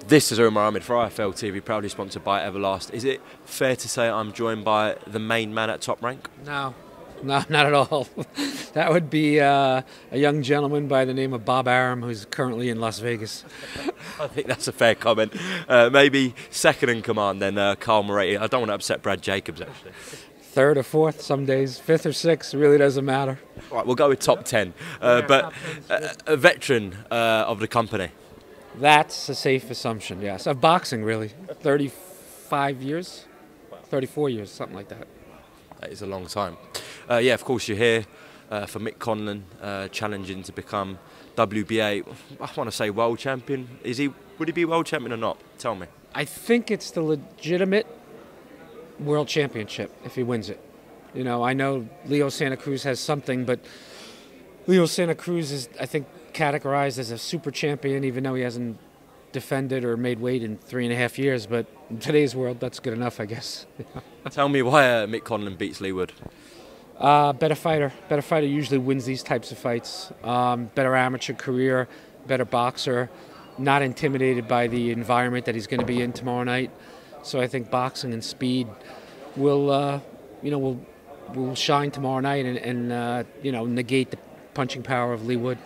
This is Umar Ahmed for IFL TV, proudly sponsored by Everlast. Is it fair to say I'm joined by the main man at Top Rank? No, not at all. That would be a young gentleman by the name of Bob Arum, who's currently in Las Vegas. I think that's a fair comment. Maybe second in command then Carl Moretti. I don't want to upset Brad Jacobs, actually. Third or fourth some days, fifth or sixth, really doesn't matter. All right, we'll go with top 10. But a veteran of the company. That's a safe assumption, yes. Of boxing, really. 35 years? 34 years, something like that. That is a long time. Yeah, of course, you're here for Mick Conlan, challenging to become WBA, I want to say world champion. Would he be world champion or not? Tell me. I think it's the legitimate world championship if he wins it. You know, I know Leo Santa Cruz has something, but Leo Santa Cruz is, I think, categorized as a super champion, even though he hasn't defended or made weight in 3.5 years. But in today's world, that's good enough, I guess. Tell me why Mick Conlan beats Leigh Wood. Better fighter. Better fighter usually wins these types of fights. Better amateur career, better boxer, not intimidated by the environment that he's going to be in tomorrow night. So I think boxing and speed will shine tomorrow night and negate the punching power of Leigh Wood.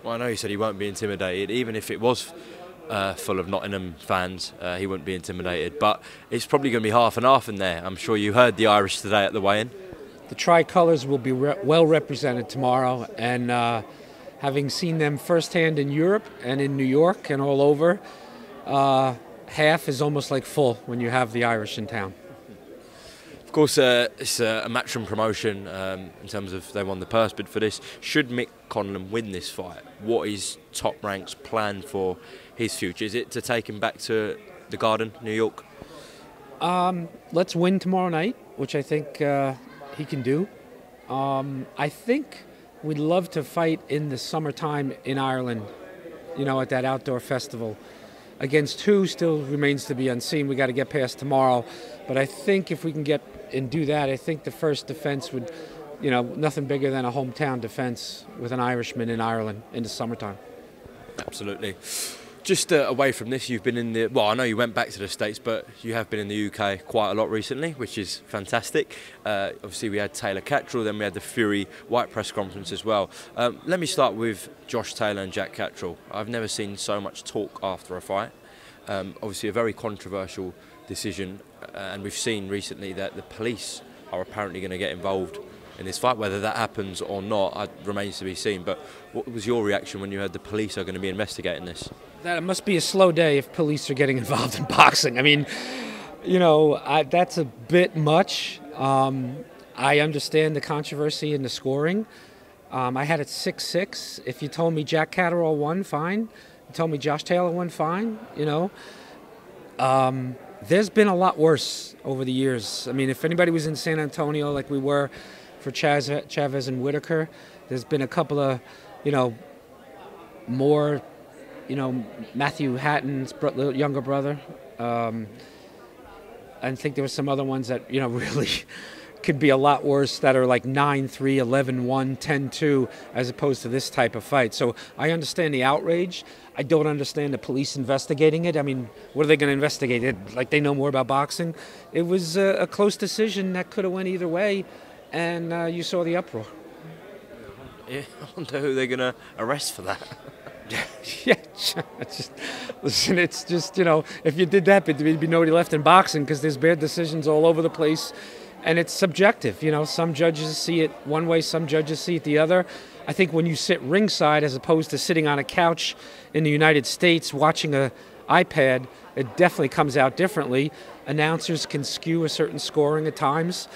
Well, I know you said he won't be intimidated. Even if it was full of Nottingham fans, he wouldn't be intimidated. But it's probably going to be half and half in there. I'm sure you heard the Irish today at the weigh-in. The tricolours will be well represented tomorrow, and having seen them firsthand in Europe and in New York and all over, half is almost like full when you have the Irish in town. Of course, it's a matchroom promotion in terms of they won the purse bid for this. Should Mick Conlan win this fight, what is Top Rank's plan for his future? Is it to take him back to the Garden, New York? Let's win tomorrow night, which I think he can do. I think we'd love to fight in the summertime in Ireland, you know, at that outdoor festival. Against who still remains to be unseen. We got to get past tomorrow. But I think if we can get and do that, I think the first defense would, you know, nothing bigger than a hometown defense with an Irishman in Ireland in the summertime. Absolutely. Just away from this, you've been in the, well, I know you went back to the States, but you have been in the UK quite a lot recently, which is fantastic. Obviously, we had Taylor-Catterall, then we had the Fury-Whyte press conference as well. Let me start with Josh Taylor and Jack Catterall. I've never seen so much talk after a fight. Obviously, a very controversial decision, and we've seen recently that the police are apparently going to get involved in this fight. Whether that happens or not remains to be seen. But what was your reaction when you heard the police are going to be investigating this? That it must be a slow day if police are getting involved in boxing. I mean, you know, that's a bit much. I understand the controversy in the scoring. I had it 6-6. If you told me Jack Catterall won, fine. You told me Josh Taylor won, fine. You know, there's been a lot worse over the years. I mean, if anybody was in San Antonio like we were for Chavez and Whitaker, there's been a couple of, you know, more, you know, Matthew Hatton's younger brother. I think there were some other ones that, you know, really could be a lot worse that are like 9-3, 11-1, 10-2, as opposed to this type of fight. So I understand the outrage. I don't understand the police investigating it. I mean, what are they going to investigate it? Like they know more about boxing? It was a close decision that could have went either way, and you saw the uproar. Yeah, I wonder who they're going to arrest for that. Yeah, listen, it's just, you know, if you did that, there'd be nobody left in boxing because there's bad decisions all over the place, and it's subjective. You know, some judges see it one way, some judges see it the other. I think when you sit ringside as opposed to sitting on a couch in the United States watching an iPad, it definitely comes out differently. Announcers can skew a certain scoring at times.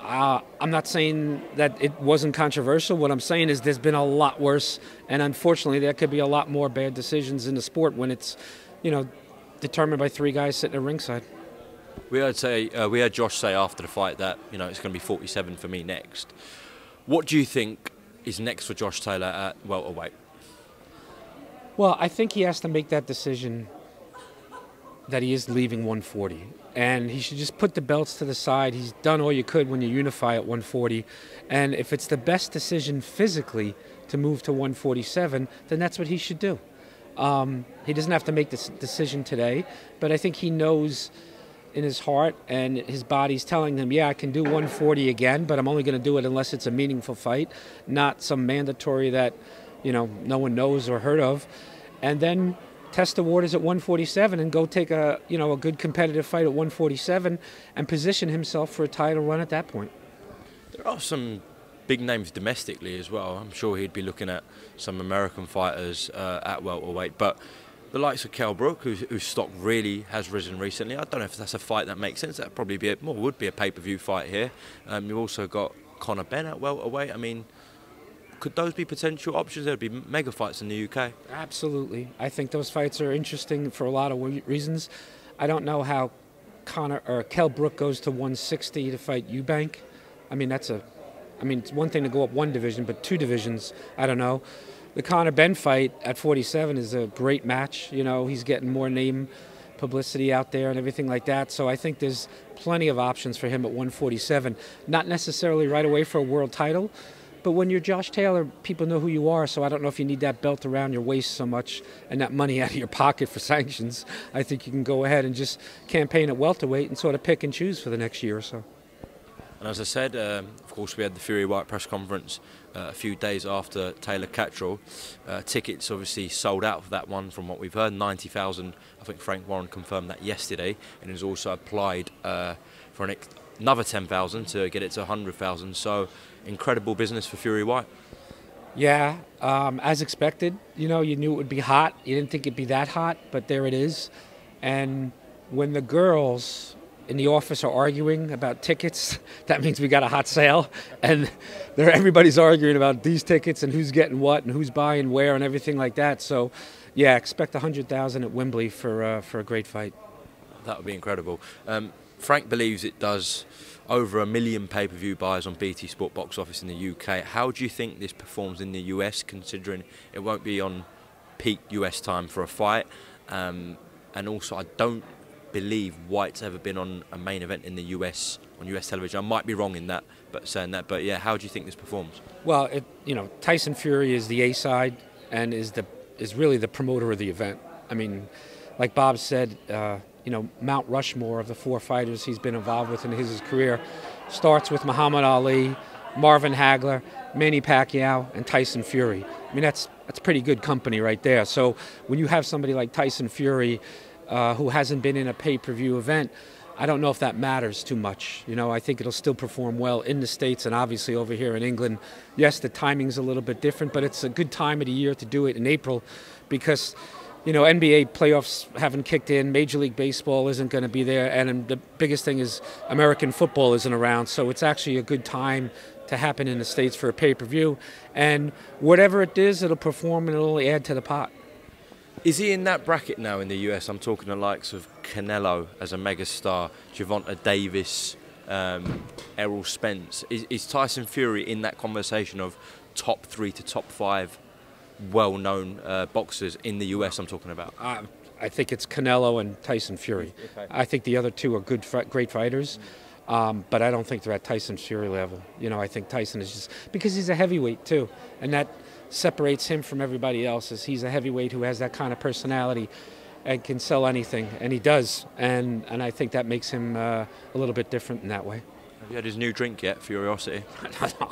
I'm not saying that it wasn't controversial. What I'm saying is there's been a lot worse, and unfortunately there could be a lot more bad decisions in the sport when it's, you know, determined by three guys sitting at ringside. We heard Josh say after the fight that, you know, it's going to be 47 for me next. What do you think is next for Josh Taylor at welterweight? Well, I think he has to make that decision that he is leaving 140. And he should just put the belts to the side. He's done all you could when you unify at 140. And if it's the best decision physically to move to 147, then that's what he should do. He doesn't have to make this decision today, but I think he knows in his heart and his body's telling him, yeah, I can do 140 again, but I'm only going to do it unless it's a meaningful fight, not some mandatory that, no one knows or heard of. And then test the waters at 147 and go take a good competitive fight at 147 and position himself for a title run at that point. There are some big names domestically as well. I'm sure he'd be looking at some American fighters at welterweight, but the likes of Kell Brook, whose stock really has risen recently. I don't know if that's a fight that makes sense. That'd probably be would be a pay-per-view fight here. You've also got Conor Ben at welterweight. I mean, could those be potential options? There'd be mega fights in the UK. Absolutely. I think those fights are interesting for a lot of reasons. I don't know how Kell Brook goes to 160 to fight Eubank. It's one thing to go up one division, but two divisions, I don't know. The Conor Ben fight at 47 is a great match. He's getting more name publicity out there and everything like that. So I think there's plenty of options for him at 147. Not necessarily right away for a world title, but when you're Josh Taylor, people know who you are. So I don't know if you need that belt around your waist so much and that money out of your pocket for sanctions. I think you can go ahead and just campaign at welterweight and sort of pick and choose for the next year or so. And as I said, of course, we had the Fury-Whyte press conference a few days after Taylor-Catterall. Tickets obviously sold out for that one from what we've heard, 90,000. I think Frank Warren confirmed that yesterday, and has also applied for another 10,000 to get it to 100,000. So incredible business for Fury-Whyte. Yeah, as expected. You knew it would be hot. You didn't think it'd be that hot, but there it is. And when the girls in the office are arguing about tickets, that means we got a hot sale, and everybody's arguing about these tickets and who's getting what and who's buying where and everything like that. So, yeah, expect 100,000 at Wembley for a great fight. That would be incredible. Frank believes it does over 1 million pay-per-view buys on BT Sport box office in the UK. How do you think this performs in the US, considering it won't be on peak US time for a fight? And also, I don't believe White's ever been on a main event in the US on US television. I might be wrong in that, but yeah, how do you think this performs? Well, Tyson Fury is the A side and is really the promoter of the event. I mean, like Bob said, Mount Rushmore of the 4 fighters he's been involved with in his career starts with Muhammad Ali, Marvin Hagler, Manny Pacquiao, and Tyson Fury. I mean, that's pretty good company right there. So when you have somebody like Tyson Fury, who hasn't been in a pay-per-view event, I don't know if that matters too much. I think it'll still perform well in the States and obviously over here in England. Yes, the timing's a little bit different, but it's a good time of the year to do it in April because, NBA playoffs haven't kicked in, Major League Baseball isn't going to be there, and the biggest thing is American football isn't around, so it's actually a good time to happen in the States for a pay-per-view. And whatever it is, it'll perform and it'll add to the pot. Is he in that bracket now in the US? I'm talking the likes of Canelo as a megastar, Gervonta Davis, Errol Spence. Is Tyson Fury in that conversation of top 3 to top 5 well-known boxers in the US I'm talking about? I think it's Canelo and Tyson Fury. Okay. I think the other two are great fighters, but I don't think they're at Tyson Fury level. I think Tyson is just, because he's a heavyweight too, and that separates him from everybody else, is he's a heavyweight who has that kind of personality and can sell anything, and he does, and I think that makes him a little bit different in that way. Have you had his new drink yet, Furiosity?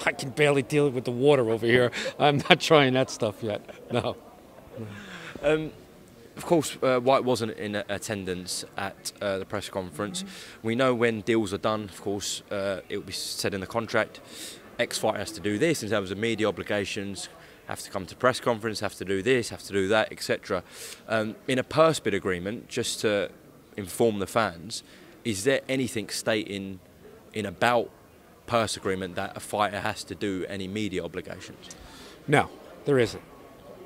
I can barely deal with the water over here. I'm not trying that stuff yet, no. Of course, White wasn't in attendance at the press conference. Mm-hmm. We know when deals are done, of course, it will be said in the contract, X-Fighter has to do this in terms of media obligations, have to come to press conference, have to do this, have to do that, etc. In a purse bid agreement, just to inform the fans, is there anything stating in about purse agreement that a fighter has to do any media obligations? No, there isn't.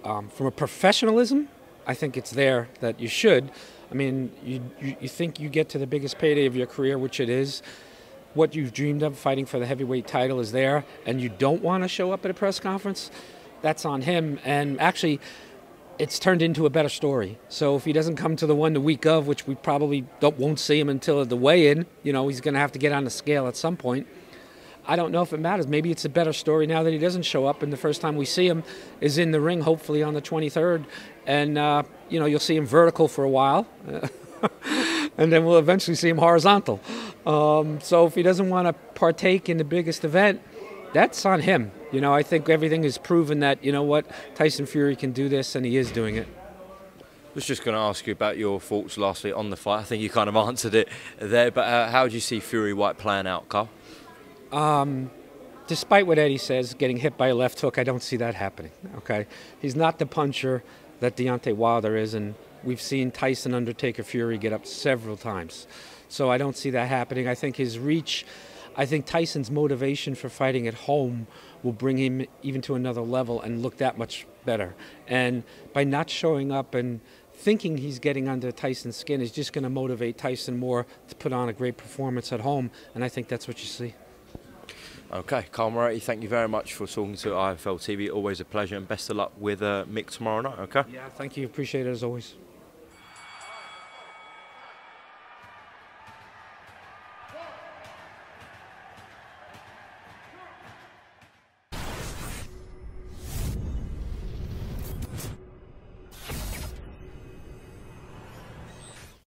From a professionalism, I think it's there that you should. I mean, you think you get to the biggest payday of your career, which it is. What you've dreamed of, fighting for the heavyweight title, is there, and you don't want to show up at a press conference, that's on him. And actually, it's turned into a better story. So if he doesn't come to the one the week of, which we probably won't see him until the weigh-in, he's going to have to get on the scale at some point. I don't know if it matters. Maybe it's a better story now that he doesn't show up, and the first time we see him is in the ring, hopefully on the 23rd. And, you know, you'll see him vertical for a while, and then we'll eventually see him horizontal. So if he doesn't want to partake in the biggest event, that's on him. You know, I think everything is proven that, you know what, Tyson Fury can do this, and he is doing it. I was just going to ask you about your thoughts lastly on the fight. I think you kind of answered it there, but how do you see Fury-Whyte playing out, Carl? Despite what Eddie says, getting hit by a left hook, I don't see that happening. Okay, he's not the puncher that Deontay Wilder is, and we've seen Tyson Undertaker Fury get up several times. So I don't see that happening. I think his reach, I think Tyson's motivation for fighting at home will bring him even to another level and look that much better. And by not showing up and thinking he's getting under Tyson's skin is just going to motivate Tyson more to put on a great performance at home, and I think that's what you see. Okay, Carl Moretti, thank you very much for talking to IFL TV. Always a pleasure, and best of luck with Mick tomorrow night, okay? Yeah, thank you. Appreciate it as always.